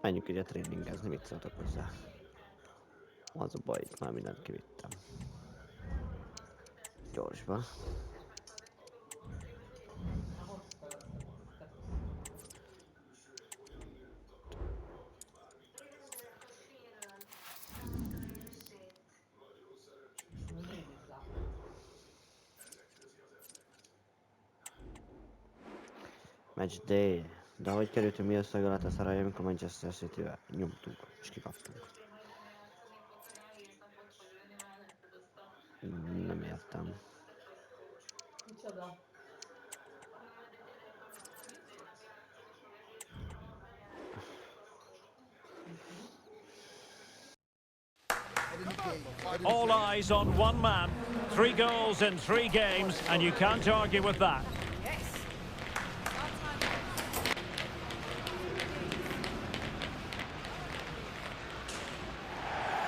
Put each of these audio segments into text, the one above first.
Menjünk ugye tréningezni, mit szóltok hozzá? Az a baj, itt már mindent kivittem. Gyorsba. Match day. De ahogy kerültünk mi össze a Galatasaray, amikor Manchester City-vel nyomtuk és kikaptunk. Nem értem. All eyes on one man. 3 goals in 3 games, and you can't argue with that.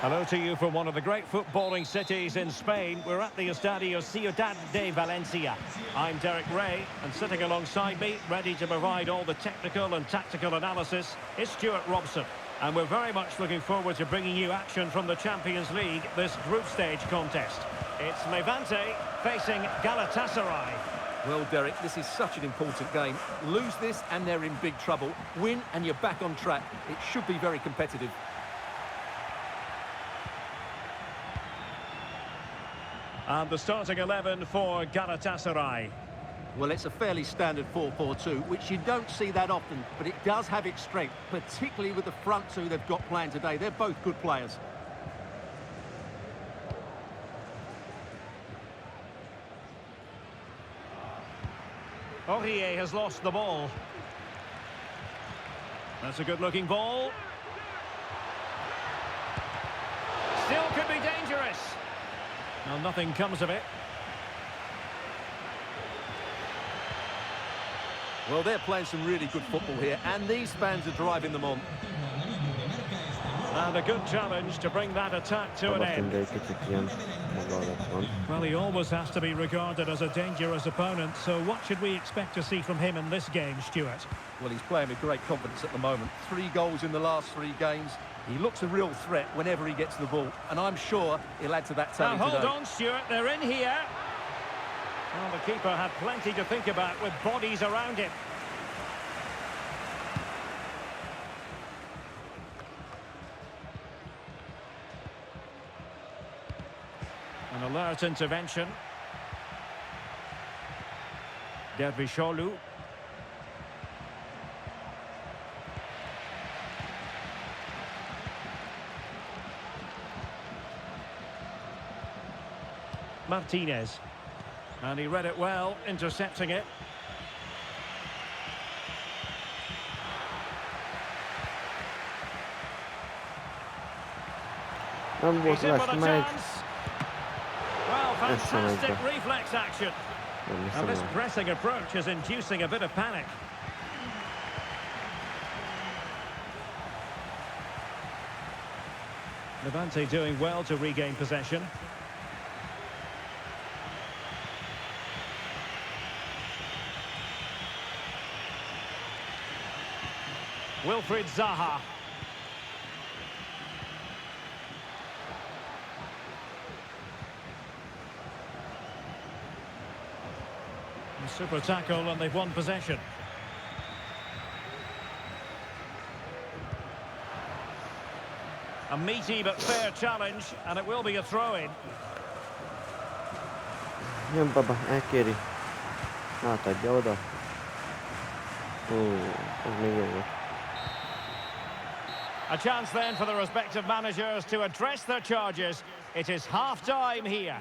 Hello to you from one of the great footballing cities in Spain. We're at the Estadio Ciudad de Valencia. I'm Derek Ray, and sitting alongside me, ready to provide all the technical and tactical analysis, is Stuart Robson. And we're very much looking forward to bringing you action from the Champions League, this group stage contest. It's Levante facing Galatasaray. Well, Derek, this is such an important game. Lose this and they're in big trouble. Win and you're back on track. It should be very competitive. And the starting 11 for Galatasaray. Well, it's a fairly standard 4-4-2, which you don't see that often, but it does have its strength, particularly with the front two they've got playing today. They're both good players. Aurier has lost the ball. That's a good-looking ball. Still could be dangerous. Well, nothing comes of it. Well, they're playing some really good football here, and these fans are driving them on. And a good challenge to bring that attack to an end. Well, he always has to be regarded as a dangerous opponent, so what should we expect to see from him in this game, Stuart? Well, he's playing with great confidence at the moment. 3 goals in the last 3 games. He looks a real threat whenever he gets the ball, and I'm sure he'll add to that tally now, hold today. on, Stuart, they're in here. Well, the keeper had plenty to think about with bodies around him. An alert intervention. Dervishoglu. Martinez. And he read it well, intercepting it. He's in for the chance. Well, fantastic reflex action. And this pressing approach is inducing a bit of panic. Levante doing well to regain possession. Wilfried Zaha. A super tackle and they've won possession. A meaty but fair challenge, and it will be a throw-in. Jön baba, elkéri. Átadja oda. Ez még jó volt. A chance then for the respective managers to address their charges. It is half-time here.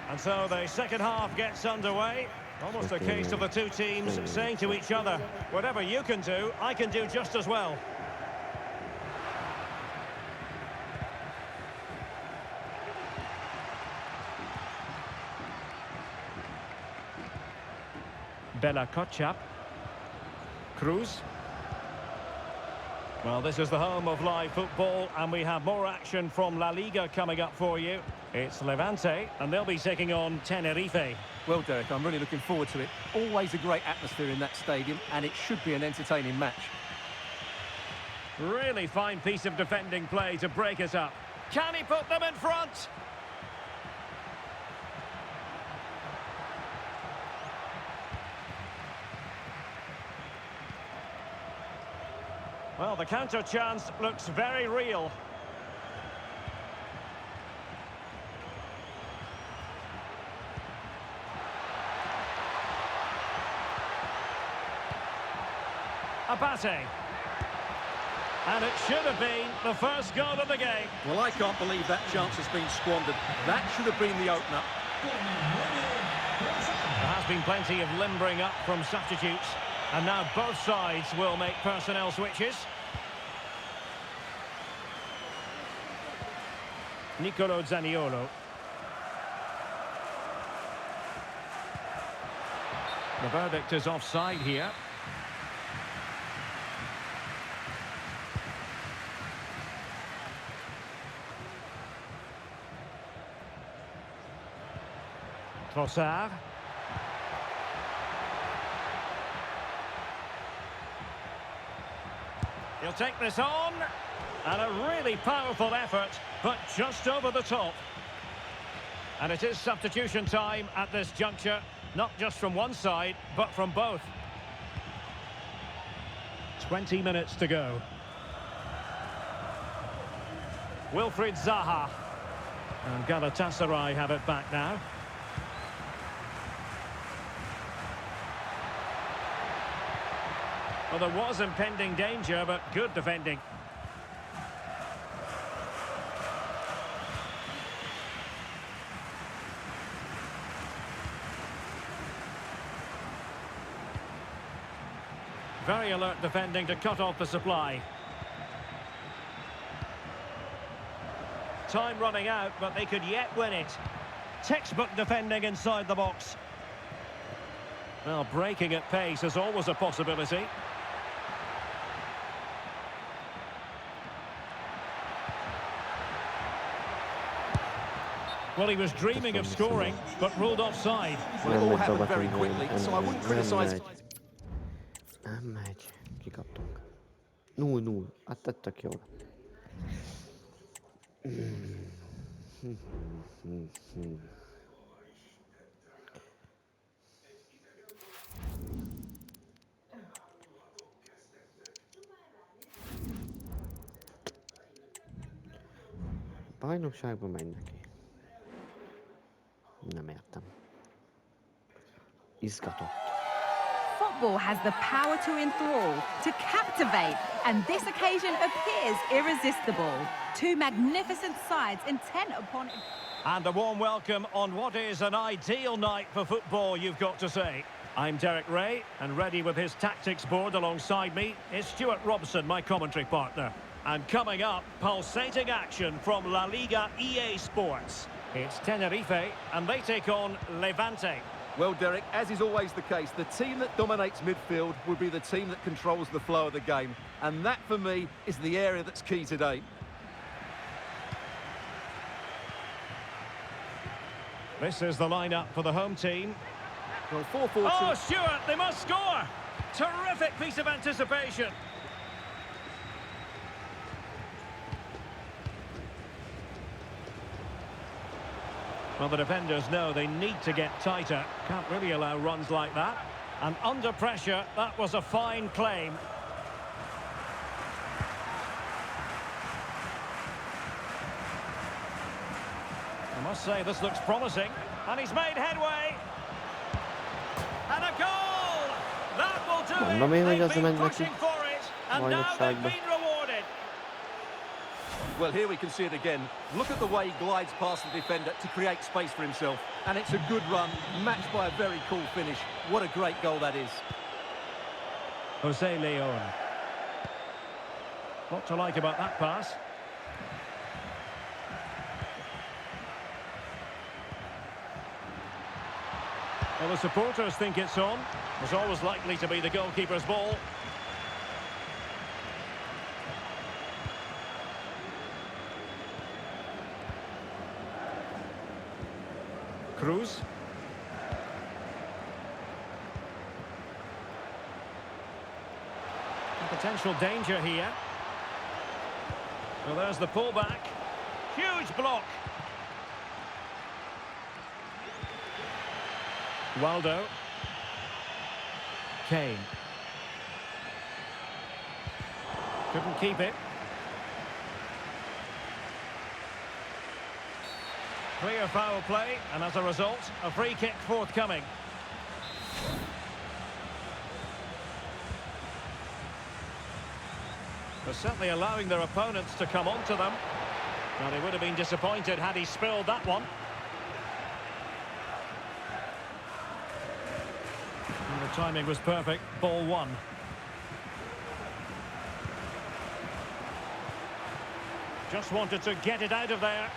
And so the second half gets underway. Almost a case of the two teams saying to each other, whatever you can do, I can do just as well. Bella Kotchap. Cruz. Well, this is the home of live football, and we have more action from La Liga coming up for you. It's Levante, and they'll be taking on Tenerife. Well, Derek, I'm really looking forward to it. Always a great atmosphere in that stadium, and it should be an entertaining match. Really fine piece of defending play to break it up. Can he put them in front? Well, the counter chance looks very real. Abate. And it should have been the first goal of the game. Well, I can't believe that chance has been squandered. That should have been the opener. There has been plenty of limbering up from substitutes. And now both sides will make personnel switches. Nicolo Zaniolo. The verdict is offside here. Trossard. He'll take this on. And a really powerful effort, but just over the top. And it is substitution time at this juncture, not just from one side, but from both. 20 minutes to go. Wilfried Zaha. And Galatasaray have it back now. Well, there was impending danger, but good defending. Very alert defending to cut off the supply. Time running out, but they could yet win it. Textbook defending inside the box. Well, breaking at pace is always a possibility. Well, he was dreaming of scoring, but ruled offside. Well, it all happened very quickly, so I wouldn't criticise. Nem megy. Kikaptunk. 0-0. Hát tettek jól. Bajnokságban megy neki. Nem értem. Izgatott. Football has the power to enthrall, to captivate, and this occasion appears irresistible. Two magnificent sides intent upon... And a warm welcome on what is an ideal night for football, you've got to say. I'm Derek Ray, and ready with his tactics board alongside me is Stuart Robson, my commentary partner. And coming up, pulsating action from La Liga EA Sports. It's Tenerife, and they take on Levante. Well, Derek, as is always the case, the team that dominates midfield will be the team that controls the flow of the game. And that, for me, is the area that's key today. This is the lineup for the home team. Well, 4-4-2. Oh, Stuart, they must score! Terrific piece of anticipation. Well, the defenders know they need to get tighter. Can't really allow runs like that. And under pressure, that was a fine claim. I must say, this looks promising. And he's made headway. And a goal! That will do Mondom én, it. hogy az They've been ment neki pushing for it. And now they've bajnokságba. been rewarded. Well, here we can see it again. Look at the way he glides past the defender to create space for himself. And it's a good run, matched by a very cool finish. What a great goal that is. Jose Leon. What to like about that pass? Well, the supporters think it's on. It's always likely to be the goalkeeper's ball. Cruz. Potential danger here. Well, there's the pullback. Huge block. Waldo. Kane. Couldn't keep it. Clear foul play, and as a result, a free kick forthcoming. They're certainly allowing their opponents to come onto them. Now, they would have been disappointed had he spilled that one. And the timing was perfect. Ball one. Just wanted to get it out of there.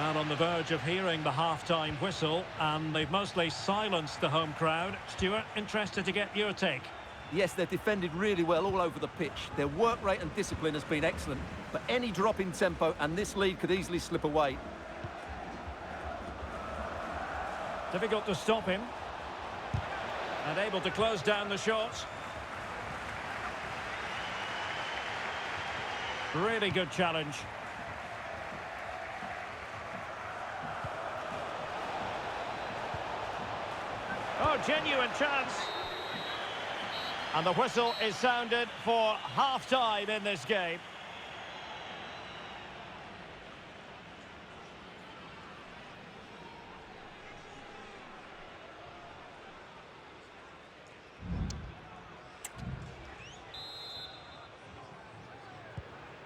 And on the verge of hearing the half-time whistle, and they've mostly silenced the home crowd. Stuart, interested to get your take. Yes, they've defended really well all over the pitch. Their work rate and discipline has been excellent. But any drop in tempo and this lead could easily slip away. Difficult to stop him. And able to close down the shot. Really good challenge. Oh, genuine chance. And the whistle is sounded for half-time in this game.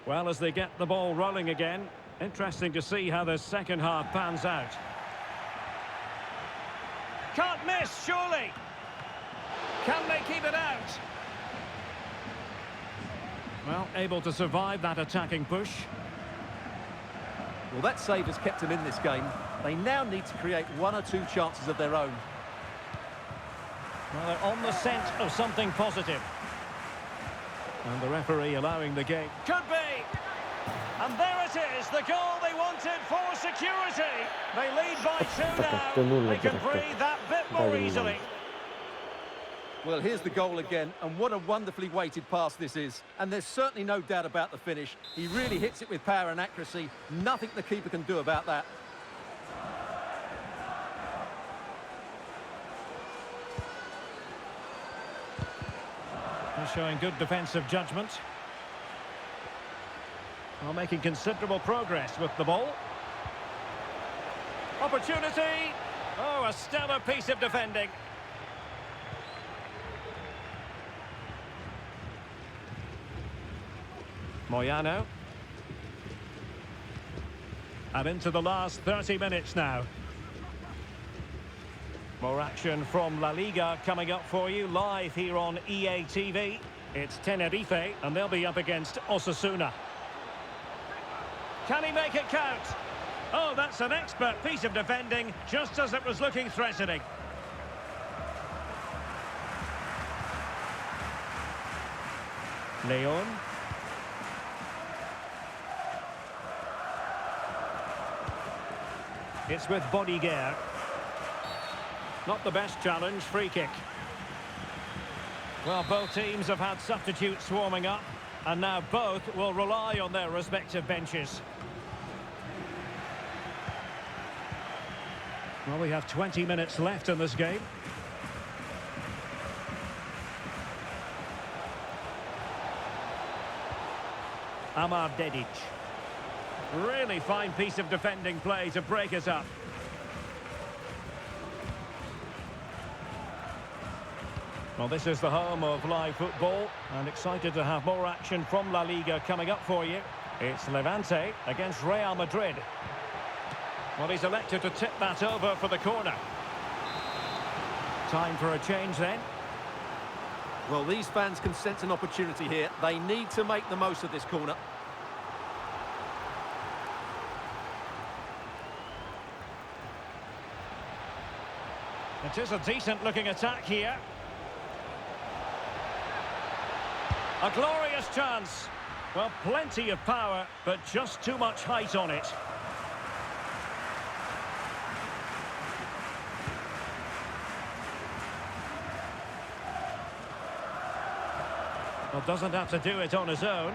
Well, as they get the ball rolling again, interesting to see how the second half pans out. Can't miss, surely. Can they keep it out? Well, able to survive that attacking push. Well, that save has kept them in this game. They now need to create one or two chances of their own. Well, they're on the scent of something positive. And the referee allowing the game. Could be! And there it is, the goal they wanted for security. They lead by 2 now. They can breathe that bit more easily. Well, here's the goal again, and what a wonderfully weighted pass this is. And there's certainly no doubt about the finish. He really hits it with power and accuracy. Nothing the keeper can do about that. They're showing good defensive judgment. Well, making considerable progress with the ball. Opportunity. Oh, a stellar piece of defending. Moyano. And into the last 30 minutes now. More action from La Liga coming up for you live here on EA TV. It's Tenerife and they'll be up against Osasuna. Can he make it count? Oh, that's an expert piece of defending, just as it was looking threatening. Leon. It's with Bodiger. Not the best challenge, free kick. Well, both teams have had substitutes warming up, and now both will rely on their respective benches. Well, we have 20 minutes left in this game. Amar Dedic. Really fine piece of defending play to break us up. Well, this is the home of live football, and excited to have more action from La Liga coming up for you. It's Levante against Real Madrid. Well, he's elected to tip that over for the corner. Time for a change then. Well, these fans can sense an opportunity here. They need to make the most of this corner. It is a decent-looking attack here. A glorious chance. Well, plenty of power, but just too much height on it. Well, doesn't have to do it on his own.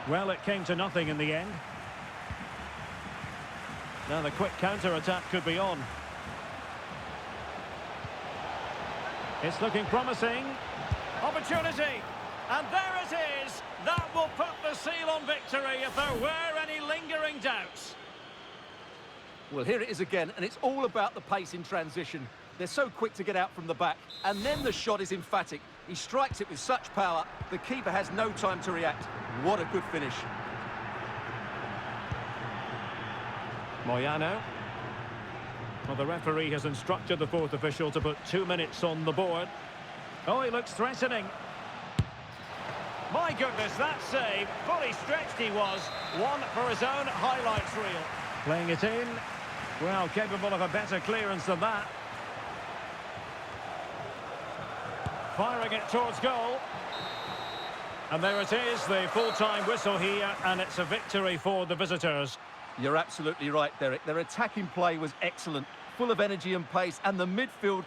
Well, it came to nothing in the end. Now the quick counter-attack could be on. It's looking promising. Opportunity. And there it is. That will put the seal on victory if there were any lingering doubts. Well, here it is again, and it's all about the pace in transition. They're so quick to get out from the back, and then the shot is emphatic. He strikes it with such power, the keeper has no time to react. What a good finish. Moyano. Well, the referee has instructed the fourth official to put 2 minutes on the board. Oh, he looks threatening. My goodness, that save. Fully stretched he was. One for his own highlights reel. Playing it in. Well, capable of a better clearance than that. Firing it towards goal. And there it is, the full-time whistle here, and it's a victory for the visitors. You're absolutely right, Derek. Their attacking play was excellent, full of energy and pace, and the midfield...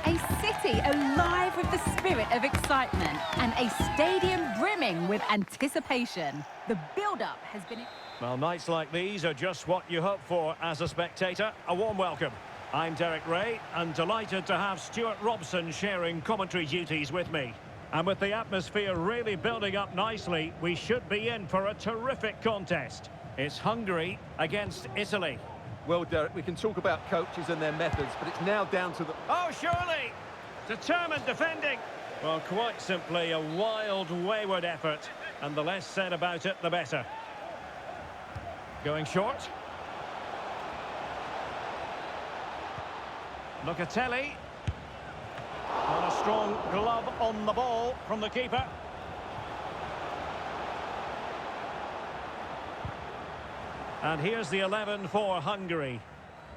A city alive with the spirit of excitement and a stadium brimming with anticipation. The build-up has been... Well, nights like these are just what you hope for as a spectator. A warm welcome. I'm Derek Ray, and delighted to have Stuart Robson sharing commentary duties with me. And with the atmosphere really building up nicely, we should be in for a terrific contest. It's Hungary against Italy. Well, Derek, we can talk about coaches and their methods, but it's now down to the... Oh, surely! Determined defending. Well, quite simply a wild, wayward effort. And the less said about it, the better. Going short. Locatelli. And a strong glove on the ball from the keeper. And here's the 11 for Hungary.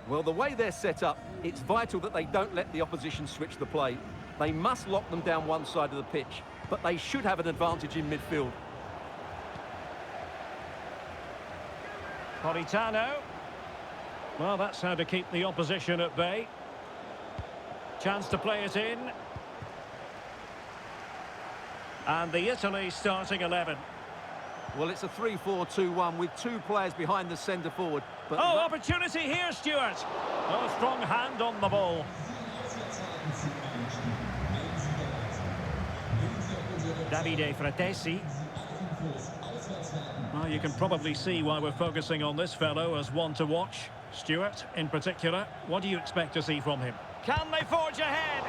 Well, the way they're set up, it's vital that they don't let the opposition switch the play. They must lock them down one side of the pitch, but they should have an advantage in midfield. Politano. Well, that's how to keep the opposition at bay. Chance to play it in. And the Italy starting 11. Well, it's a 3-4-2-1 with two players behind the centre forward. But oh, opportunity here, Stuart. Oh, strong hand on the ball. Davide Fratesi. Well, you can probably see why we're focusing on this fellow as one to watch. Stuart, in particular, what do you expect to see from him? Can they forge ahead?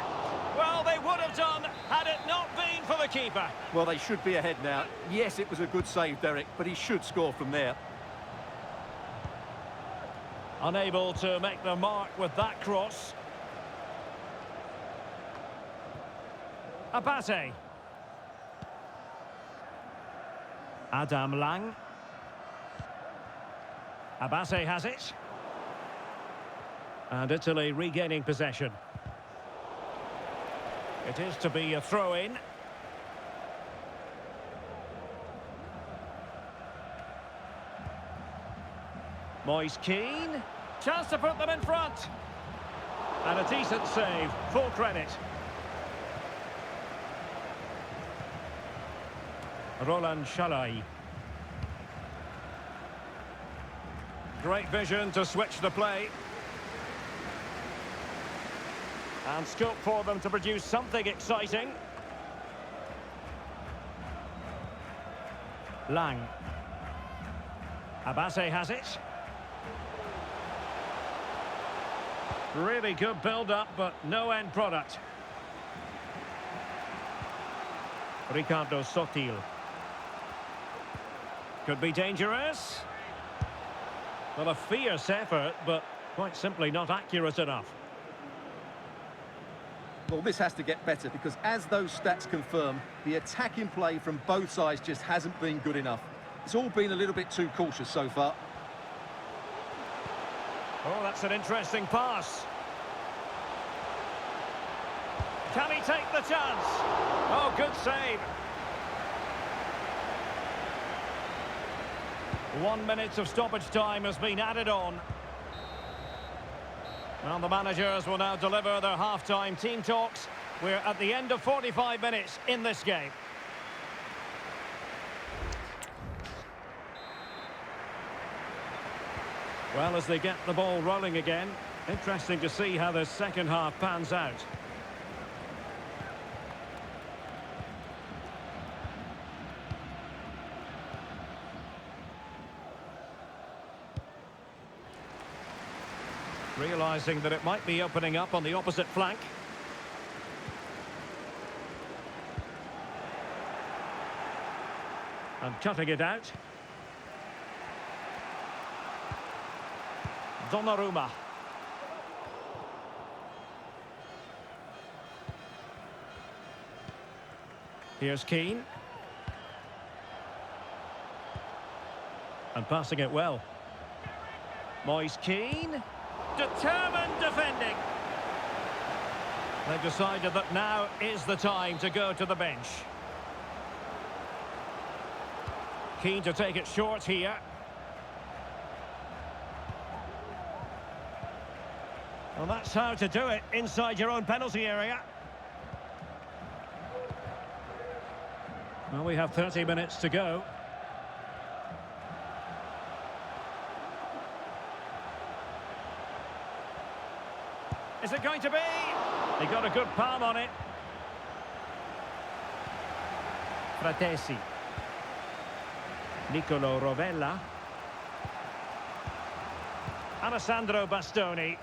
Well, they would have done had it not been for the keeper. Well, they should be ahead now. Yes, it was a good save, Derek, but he should score from there. Unable to make the mark with that cross. Abate. Adam Lang. Abate has it. And Italy regaining possession. It is to be a throw-in. Moise Keane. Chance to put them in front. And a decent save. Full credit. Roland Shalai. Great vision to switch the play. And scope for them to produce something exciting. Lang. Abate has it. Really good build-up, but no end product. Ricardo Sotil. Could be dangerous. Well, a fierce effort, but quite simply not accurate enough. Well, this has to get better because as those stats confirm, the attacking play from both sides just hasn't been good enough. It's all been a little bit too cautious so far. Oh, that's an interesting pass. Can he take the chance? Oh, good save. 1 minute of stoppage time has been added on. Well, the managers will now deliver their half-time team talks. We're at the end of 45 minutes in this game. Well, as they get the ball rolling again, interesting to see how the second half pans out. Realising that it might be opening up on the opposite flank. And cutting it out. Donnarumma. Here's Keane. And passing it well. Moise Keane. Determined defending. They've decided that now is the time to go to the bench. Keen to take it short here. Well, that's how to do it inside your own penalty area. Well, we have 30 minutes to go. Is it going to be? He got a good palm on it. Fratesi. Nicolo Rovella. Alessandro Bastoni.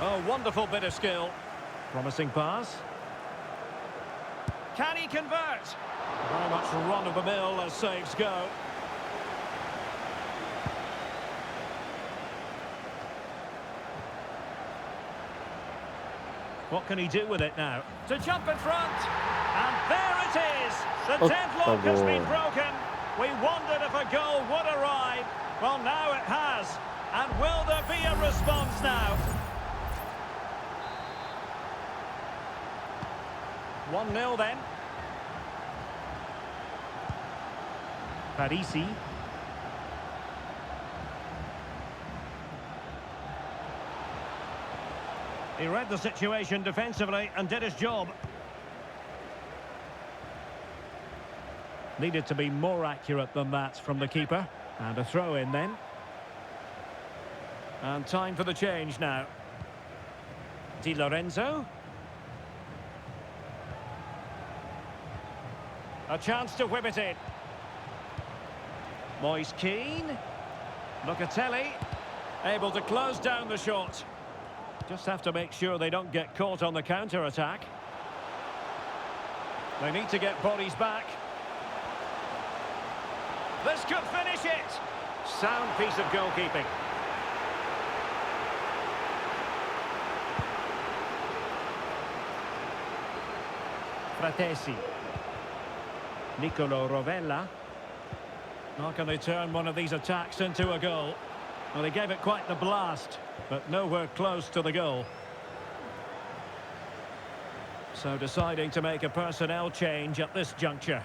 Oh, wonderful bit of skill. Promising pass. Can he convert? Very much run-of-the-mill as saves go. What can he do with it now? To jump in front. And there it is. The deadlock has been broken. We wondered if a goal would arrive. Well, now it has. And will there be a response now? 1-0 then. Parisi. He read the situation defensively and did his job. Needed to be more accurate than that from the keeper. And a throw in then. And time for the change now. Di Lorenzo. A chance to whip it in. Moise Keane. Locatelli. Able to close down the shot. Just have to make sure they don't get caught on the counter-attack. They need to get bodies back. This could finish it. Sound piece of goalkeeping. Fratesi. Nicolo Rovella. How can they turn one of these attacks into a goal? Well, they gave it quite the blast, but nowhere close to the goal. So deciding to make a personnel change at this juncture.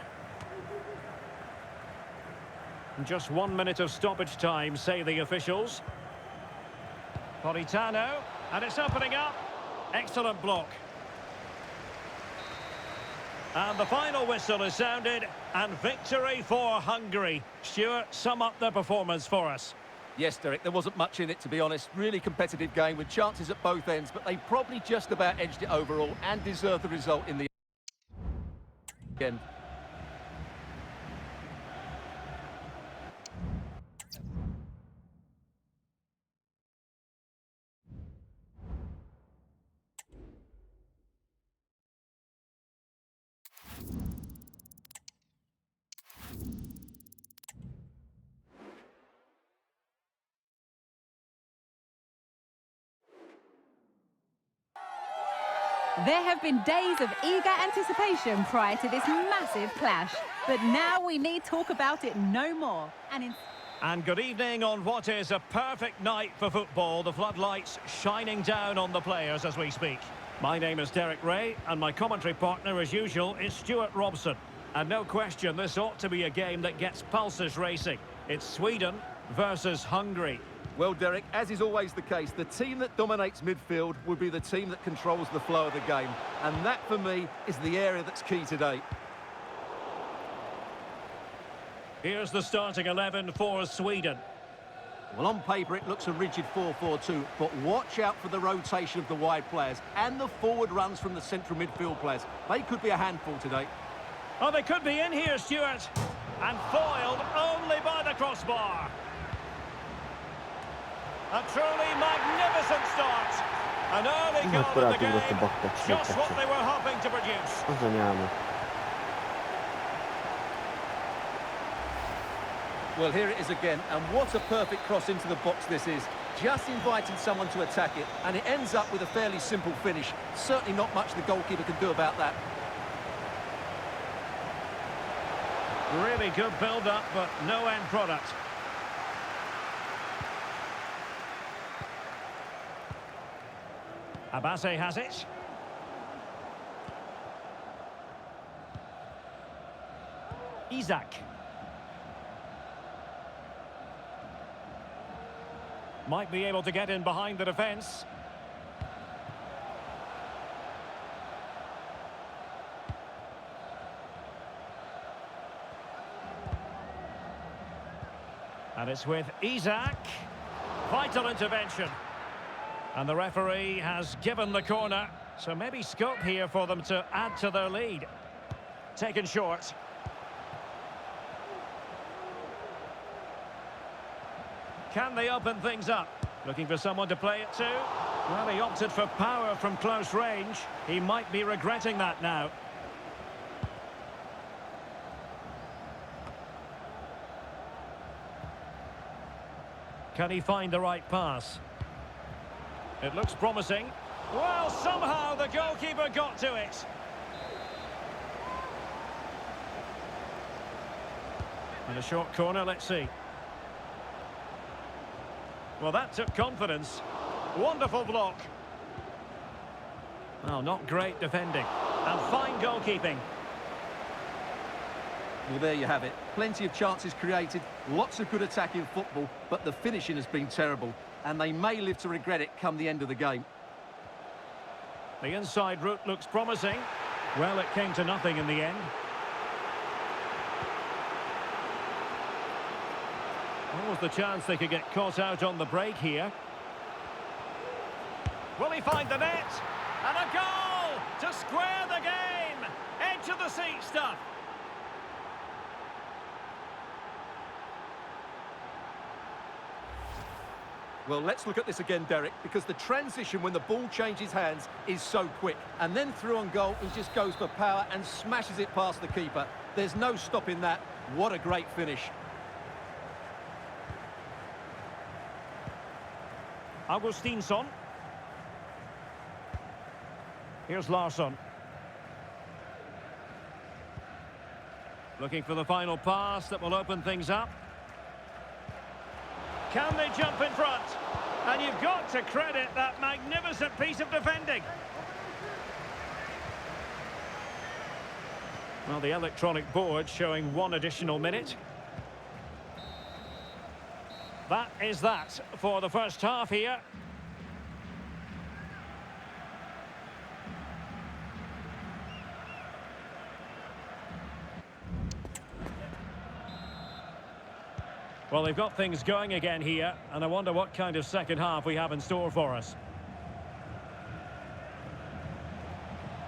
Just 1 minute of stoppage time, say the officials. Politano, and it's opening up. Excellent block. And the final whistle is sounded, and victory for Hungary. Stuart, sum up the performance for us. Yes, Derek, there wasn't much in it, to be honest. Really competitive game with chances at both ends, but they probably just about edged it overall and deserved the result in the end. There have been days of eager anticipation prior to this massive clash, but now we need talk about it no more. And good evening on what is a perfect night for football. The floodlights shining down on the players as we speak. My name is Derek Ray, and my commentary partner, as usual, is Stuart Robson. And no question, this ought to be a game that gets pulses racing. It's Sweden versus Hungary. Well, Derek, as is always the case, the team that dominates midfield will be the team that controls the flow of the game. And that, for me, is the area that's key today. Here's the starting 11 for Sweden. Well, on paper, it looks a rigid 4-4-2, but watch out for the rotation of the wide players and the forward runs from the central midfield players. They could be a handful today. Oh, they could be in here, Stuart. And foiled only by the crossbar. A truly magnificent start. An early goal in the game. Just what they were hoping to produce. Well, here it is again, and what a perfect cross into the box this is. Just inviting someone to attack it, and it ends up with a fairly simple finish. Certainly not much the goalkeeper can do about that. Really good build-up, but no end product. Abase has it. Isak. Might be able to get in behind the defence. And it's with Isak. Vital intervention. And the referee has given the corner. So maybe scope here for them to add to their lead. Taken short. Can they open things up? Looking for someone to play it to. Well, he opted for power from close range. He might be regretting that now. Can he find the right pass? It looks promising. Well, somehow the goalkeeper got to it. And a short corner, let's see. Well, that took confidence. Wonderful block. Well, not great defending. And fine goalkeeping. Well, there you have it. Plenty of chances created, lots of good attacking football, but the finishing has been terrible, and they may live to regret it come the end of the game. The inside route looks promising. Well, it came to nothing in the end. What was the chance they could get caught out on the break here? Will he find the net? And a goal to square the game! Edge of the seat stuff. Well, let's look at this again, Derek, because the transition when the ball changes hands is so quick. And then through on goal, he just goes for power and smashes it past the keeper. There's no stopping that. What a great finish. Augustinsson. Here's Larsson. Looking for the final pass that will open things up. Can they jump in front? And you've got to credit that magnificent piece of defending. Well, the electronic board showing 1 additional minute. That is that for the first half here. Well, they've got things going again here, and I wonder what kind of second half we have in store for us.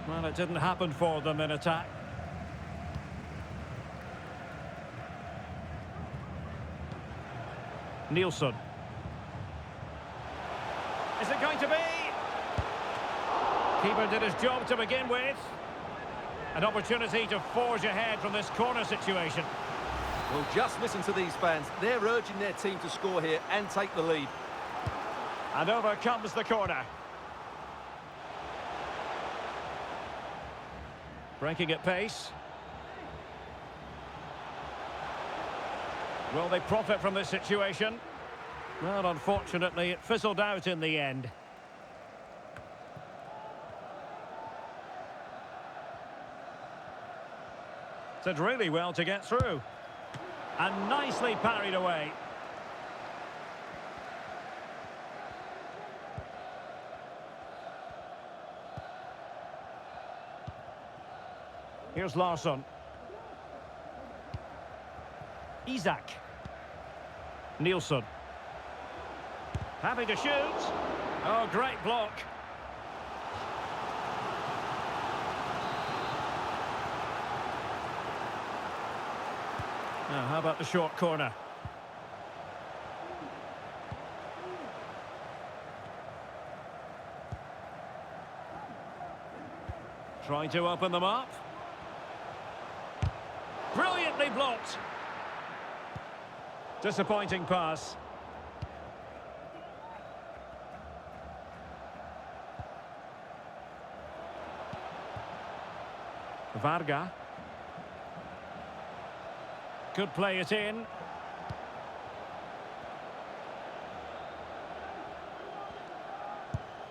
Well, it didn't happen for them in attack. Nielsen. Is it going to be? Keeper did his job to begin with. An opportunity to forge ahead from this corner situation. Well, just listen to these fans. They're urging their team to score here and take the lead. And over comes the corner. Breaking at pace. Will they profit from this situation? Well, unfortunately, it fizzled out in the end. Did really well to get through. And nicely parried away. Here's Larsson. Isak. Nielsen. Happy to shoot. Oh, great block. Now, how about the short corner? Trying to open them up. Brilliantly blocked. Disappointing pass. Varga. Could play it in.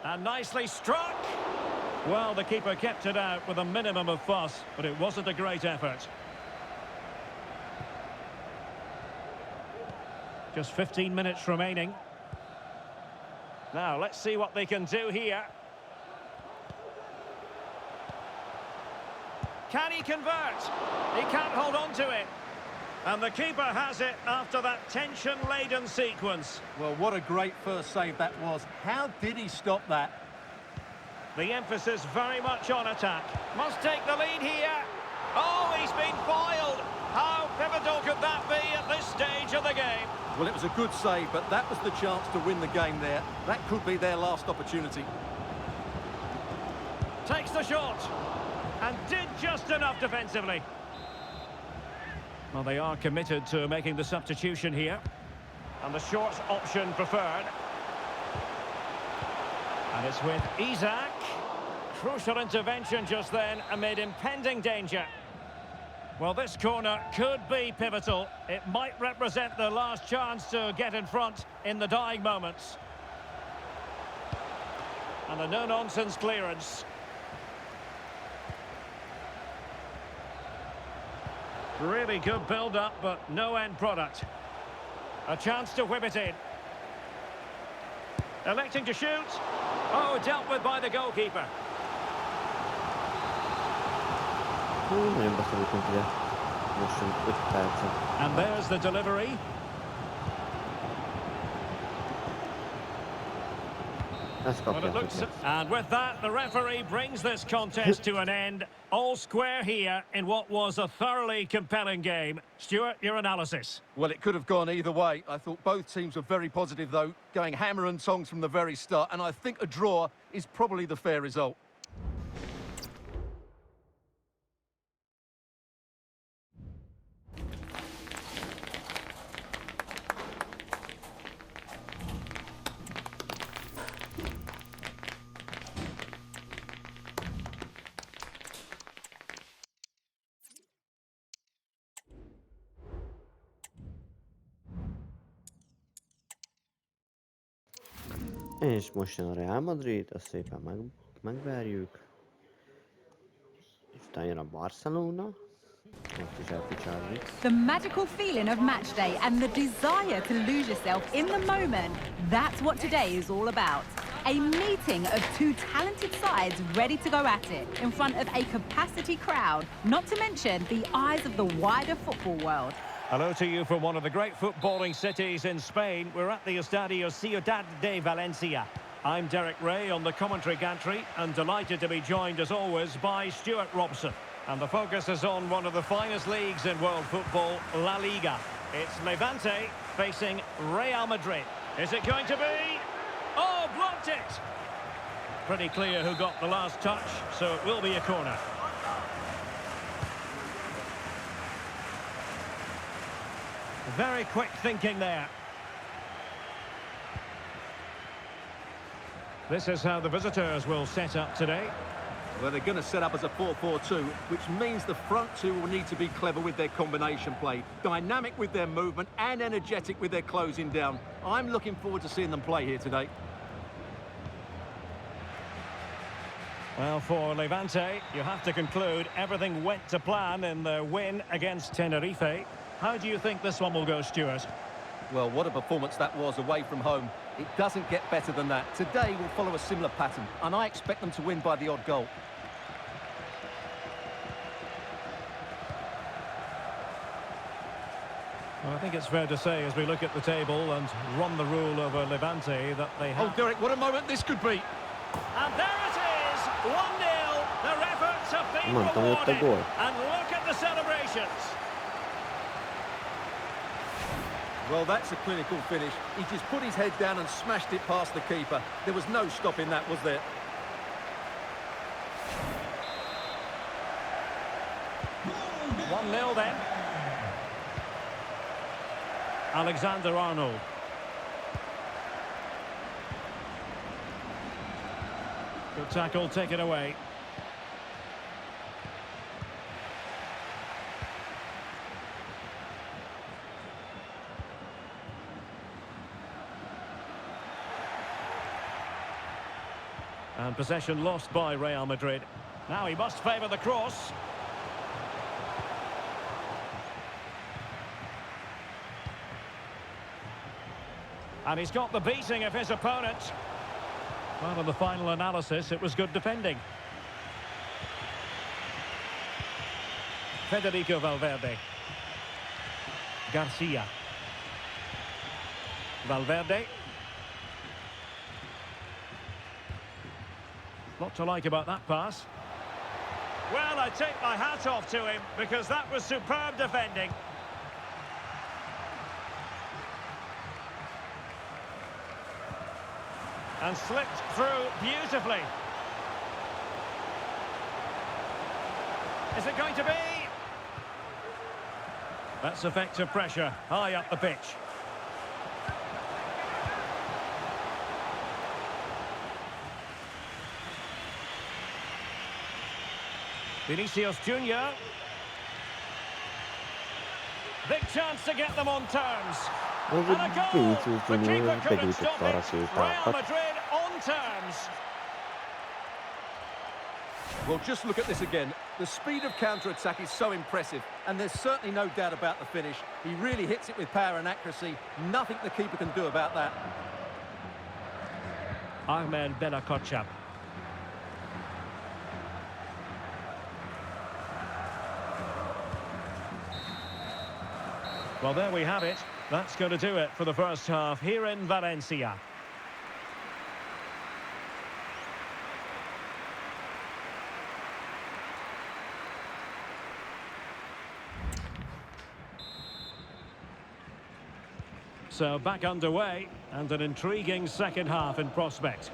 And nicely struck. Well, the keeper kept it out with a minimum of fuss, but it wasn't a great effort. Just 15 minutes remaining. Now, let's see what they can do here. Can he convert? He can't hold on to it. And the keeper has it after that tension-laden sequence. Well, what a great first save that was. How did he stop that? The emphasis very much on attack. Must take the lead here. Oh, he's been foiled. How pivotal could that be at this stage of the game? Well, it was a good save, but that was the chance to win the game there. That could be their last opportunity. Takes the shot. And did just enough defensively. Well, they are committed to making the substitution here. And the short option preferred. And it's with Isak. Crucial intervention just then amid impending danger. Well, this corner could be pivotal. It might represent the last chance to get in front in the dying moments. And a no-nonsense clearance. Really good build-up, but no end product. A chance to whip it in. Electing to shoot. Oh, dealt with by the goalkeeper. Nagyon beszéltünk ide. Most 5 percet. And there's the delivery. Ezt Well, it kapjátok looks, le. and with that, the referee brings this contest to an end. All square here in what was a thoroughly compelling game. Stuart, your analysis. Well, it could have gone either way. I thought both teams were very positive, though, going hammer and tongs from the very start, and I think a draw is probably the fair result. És most jön a Real Madrid, azt szépen megverjük. És utána jön a Barcelona. Ott is elpicsáljuk. The magical feeling of match day and the desire to lose yourself in the moment. That's what today is all about. A meeting of two talented sides ready to go at it in front of a capacity crowd, not to mention the eyes of the wider football world. Hello to you from one of the great footballing cities in Spain. We're at the Estadio Ciudad de Valencia. I'm Derek Ray on the commentary gantry and delighted to be joined as always by Stuart Robson. And the focus is on one of the finest leagues in world football, La Liga. It's Levante facing Real Madrid. Is it going to be? Oh, blocked it! Pretty clear who got the last touch, so it will be a corner. Very quick thinking there. This is how the visitors will set up today. Well, they're going to set up as a 4-4-2, which means the front two will need to be clever with their combination play, dynamic with their movement and energetic with their closing down. I'm looking forward to seeing them play here today. Well, for Levante, you have to conclude everything went to plan in their win against Tenerife. How do you think this one will go, Stuart? Well, what a performance that was away from home. It doesn't get better than that. Today will follow a similar pattern, and I expect them to win by the odd goal. Well, I think it's fair to say, as we look at the table and run the rule over Levante, that they have... Oh, Derek, what a moment this could be. And there it is, 1-0. Their efforts have been Come on, don't let the rewarded. goal. And look at the celebrations. Well, that's a clinical finish. He just put his head down and smashed it past the keeper. There was no stopping that, was there? One 1-0 then. Alexander-Arnold. Good tackle, taken away. And possession lost by Real Madrid. Now he must favour the cross. And he's got the beating of his opponent. Well, in the final analysis, it was good defending. Federico Valverde. Garcia. Valverde. Lot to like about that pass. Well, I take my hat off to him because that was superb defending. And slipped through beautifully. Is it going to be? That's effective pressure, high up the pitch. Vinicius Junior. Big chance to get them on terms. And a goal! The keeper couldn't stop it. Real Madrid on terms. Well, just look at this again. The speed of counter-attack is so impressive, and there's certainly no doubt about the finish. He really hits it with power and accuracy. Nothing the keeper can do about that. Ahmed Bella-Kotchap. Well, there we have it. That's going to do it for the first half here in Valencia. So back underway and an intriguing second half in prospect.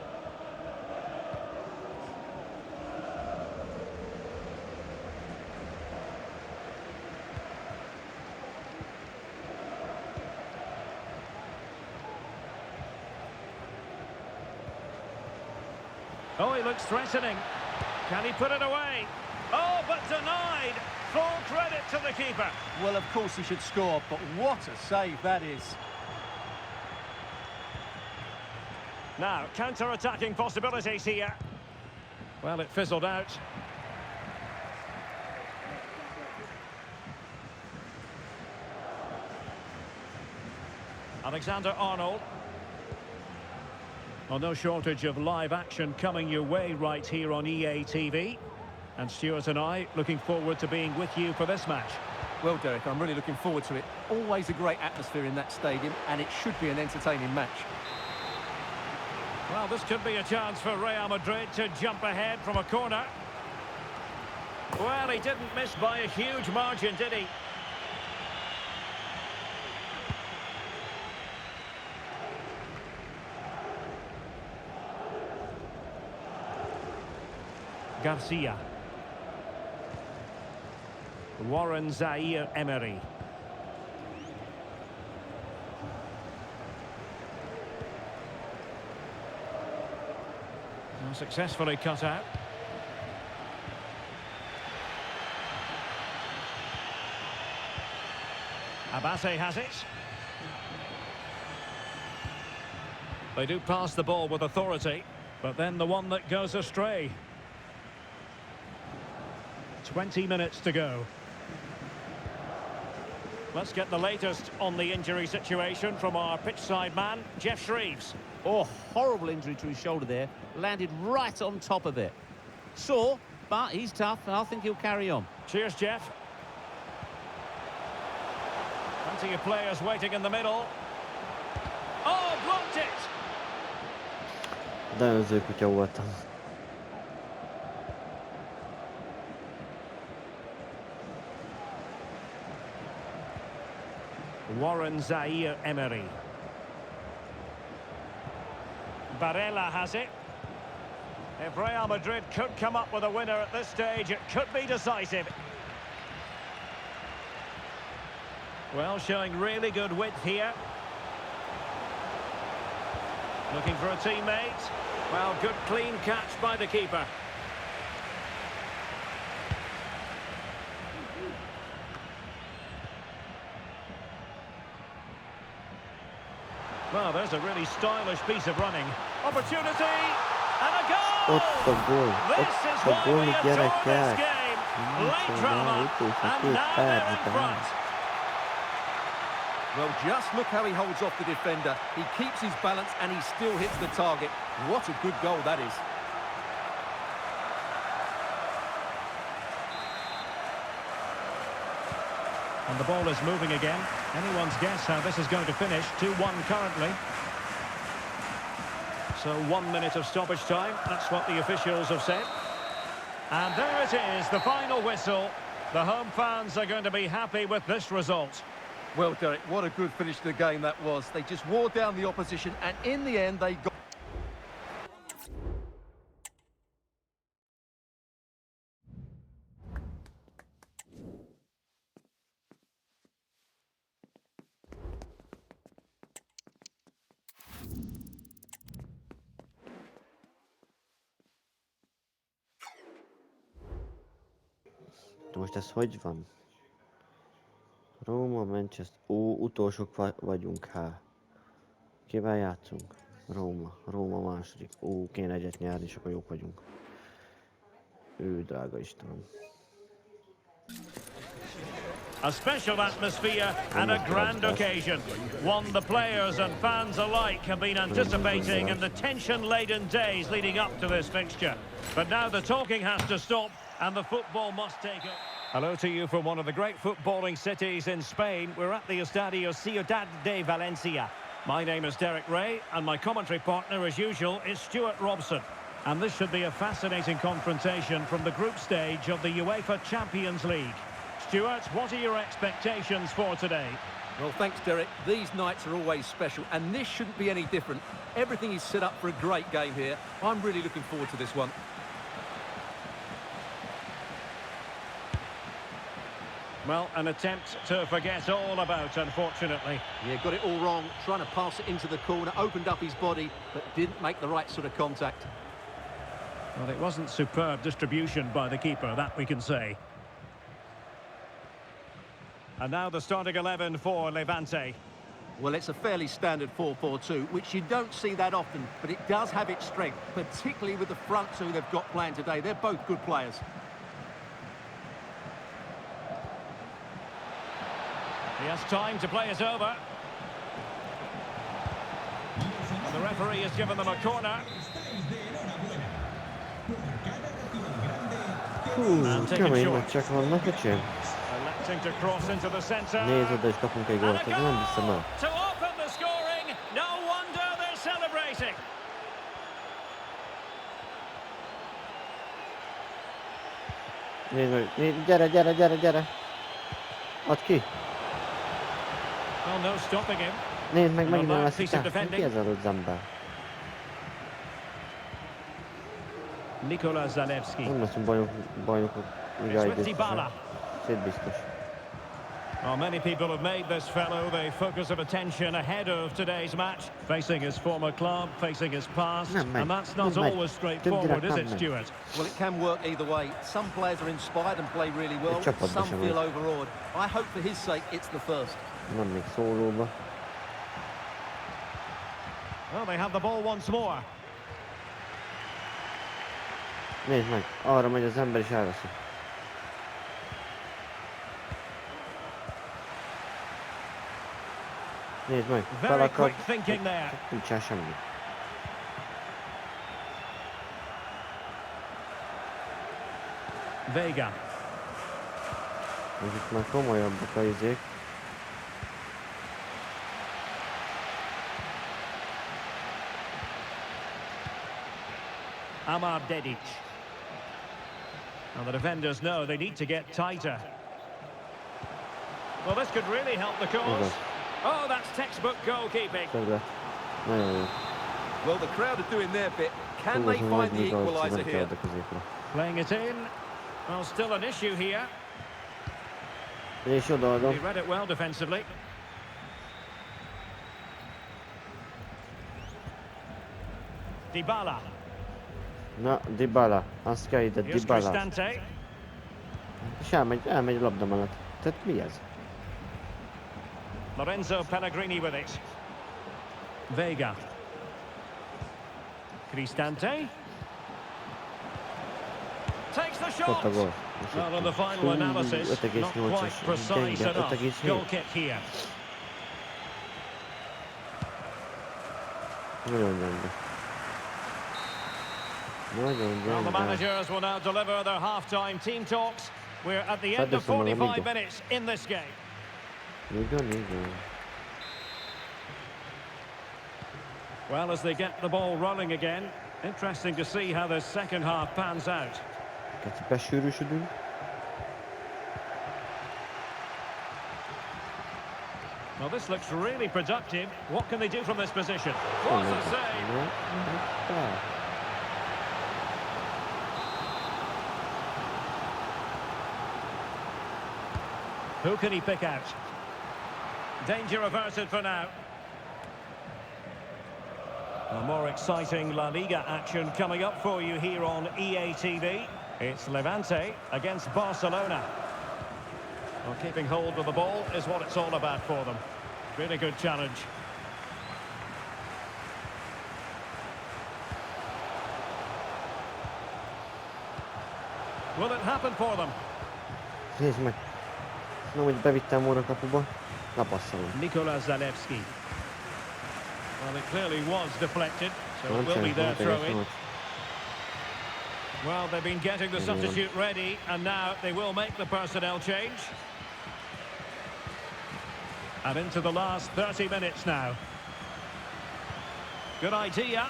Oh, he looks threatening. Can he put it away? Oh, but denied. Full credit to the keeper. Well, of course he should score, but what a save that is. Now, counter-attacking possibilities here. Well, it fizzled out. Alexander-Arnold. Well, no shortage of live action coming your way right here on EA TV. And Stuart and I looking forward to being with you for this match. Well, Derek, I'm really looking forward to it. Always a great atmosphere in that stadium, and it should be an entertaining match. Well, this could be a chance for Real Madrid to jump ahead from a corner. Well, he didn't miss by a huge margin, did he? Garcia. Warren Zaire-Emery. Successfully cut out. Abate has it. They do pass the ball with authority, but then the one that goes astray. 20 minutes to go. Let's get the latest on the injury situation from our pitchside man, Jeff Shreves. Oh, horrible injury to his shoulder there. Landed right on top of it. Sore, but he's tough, and I think he'll carry on. Cheers, Jeff. Plenty of players waiting in the middle. Oh, blocked it! De önző kutya voltam. Warren Zaire-Emery. Barella has it. If Real Madrid could come up with a winner at this stage, it could be decisive. Well, showing really good width here. Looking for a teammate. Well, good clean catch by the keeper. Well, there's a really stylish piece of running. Opportunity! And a goal! Ott a gól! This is Ott a why gól, we adore gyerekek! this game. Late drama, and now they're in front. Well, just look how he holds off the defender. He keeps his balance and he still hits the target. What a good goal that is. And the ball is moving again. Anyone's guess how this is going to finish. 2-1 currently. So 1 minute of stoppage time. That's what the officials have said. And there it is, the final whistle. The home fans are going to be happy with this result. Well, Derek, what a good finish to the game that was. They just wore down the opposition and in the end they got... Most ez hogy van? Róma, Manchester... utolsók vagyunk, hát. Kivel játszunk? Róma második. Kéne egyet nyerni, és akkor jók vagyunk. Drága Istenem. A special atmosphere and a grand occasion. One the players and fans alike have been anticipating in the tension-laden days leading up to this fixture. But now the talking has to stop and the football must take it. Hello to you from one of the great footballing cities in Spain. We're at the Estadio Ciudad de Valencia. My name is Derek Ray, and my commentary partner, as usual, is Stuart Robson. And this should be a fascinating confrontation from the group stage of the UEFA Champions League. Stuart, what are your expectations for today? Well, thanks, Derek. These nights are always special, and this shouldn't be any different. Everything is set up for a great game here. I'm really looking forward to this one. Well, an attempt to forget all about, unfortunately. Yeah, got it all wrong. Trying to pass it into the corner, opened up his body, but didn't make the right sort of contact. Well, it wasn't superb distribution by the keeper, that we can say. And now the starting 11 for Levante. Well, it's a fairly standard 4-4-2, which you don't see that often, but it does have its strength, particularly with the front two they've got playing today. They're both good players. He has time to play it over. And the referee has given them a corner. Kemény meccsek vannak, öcsém. Electing to cross into the centre. Nézd oda, és kapunk egy gólt, ez nem hiszem el. To open the scoring, no wonder they're celebrating. Nézd, gyere! Add ki! Well, no stopping him. Nézd meg, megint Well, nem piece of veszik el. Ki ez az ember? Nikola Zalewski. Nem leszünk bajnokok. It's with Dybala. Szét biztos. Well, many people have made this fellow the focus of attention ahead of today's match, facing his former club, facing his past, Nem megy. and that's not Nem megy. always Több straightforward, direkt is nem it, megy. Stuart? Well, it can work either way. Some players are inspired and play really well. csapatba Some sem feel megy. overawed. I hope for his sake it's the first. Nem még szólóba. Well, they have the ball once more. Nézd meg, arra megy az ember és elveszi. Nézd meg, Very felakad. quick thinking there. Nem csinál semmit. Vega. Most itt már komolyabbak a izék. Amar Dedic. And the defenders know they need to get tighter. Well, this could really help the cause. Okay. Oh, that's textbook goalkeeping. Szedd le. Nagyon jó. Well, the crowd are doing their bit. Can they Túlzottan find nagy the műzalt, equaliser nem kell here? oda középre. Playing it in. Well, still an issue here. És odaadom. He read it well defensively. Dybala. Na, Dybala. Azt kell ide, Here's Dybala. Cristante. És elmegy a labda mellett. Tehát mi ez? Lorenzo Pellegrini with it. Vega. Cristante. Takes the Ott shot. a gól. Well, on the final analysis, not 5,8-as. quite precise Gyenge, enough. 5,7. Goal kick here. Nagyon gyenge. Nagyon Well, the gyenge. managers will now deliver their half-time team talks. We're at the end of Fedeztem magam, 45 Igor. minutes in this game. Igen. Well, as they get the ball rolling again, interesting to see how the second half pans out. Kicsit besűrűsödünk. Well, this looks really productive. What can they do from this position? What a save! Who can he pick out? Danger averted for now. A more exciting La Liga action coming up for you here on EA TV. It's Levante against Barcelona. Well, keeping hold of the ball is what it's all about for them. Really good challenge. Will it happen for them? Nézd meg. Na, hogy bevittem volna kapuba. Napasszalom. Nikola Zalewski. Well, it clearly was deflected, so it Nem will be csináltam, their hogy throw-in. teljesen Well, they've been getting the substitute ready, and now they will make the personnel change. And into the last 30 minutes now. Good idea.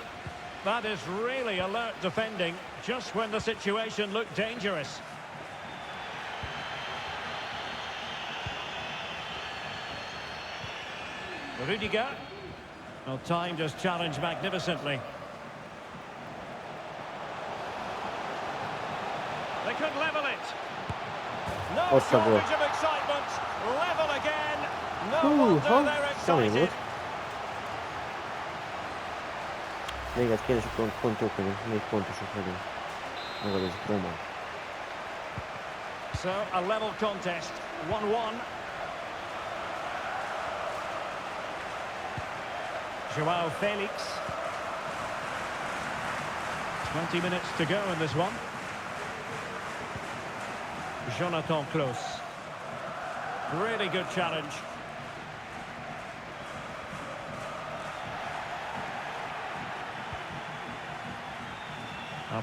That is really alert defending, just when the situation looked dangerous. Rudiger. Well, timed his challenge magnificently. They could level it. No Ott a gól. shortage of excitement. Level again. No Húha, wonder they're kemény excited. volt. Még egy kérdés, akkor pont jók vagyunk, még pontosak vagyunk. Megadózik Roma. So, a level contest. 1-1. Joao Felix. 20 minutes to go in this one. Jonathan Close. Really good challenge.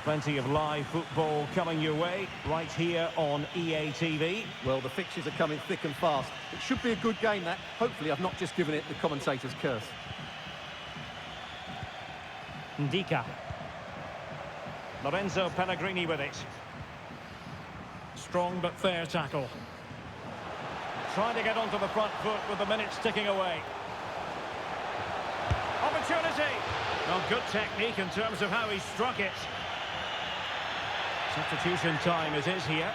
Plenty of live football coming your way right here on EA TV. Well, the fixtures are coming thick and fast. It should be a good game, that. Hopefully I've not just given it the commentator's curse. Ndika. Lorenzo Pellegrini with it. Strong but fair tackle. Trying to get onto the front foot with the minutes ticking away. Opportunity! Well, good technique in terms of how he struck it. Substitution time it is here.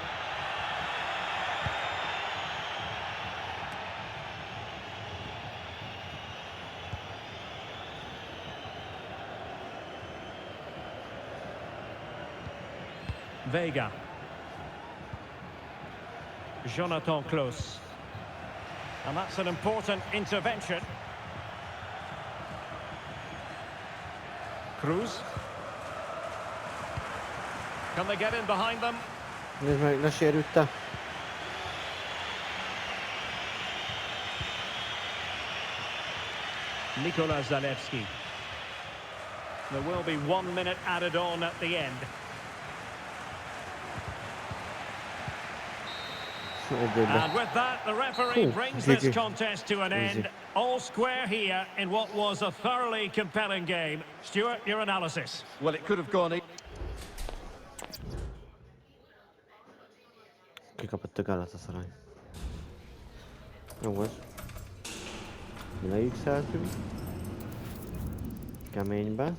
Vega. Jonathan Klaus. And that's an important intervention. Cruz. Can they get in behind them? Nézd meg, lesérülte. Nikola Zalewski. There will be 1 minute added on at the end. And with that, the referee brings this contest to an end. All square here in what was a thoroughly compelling game. Stuart, your analysis. Well, it could have gone... Kikapott a Galatasaray. Jó volt. Mi leigzeltünk. Keménybe.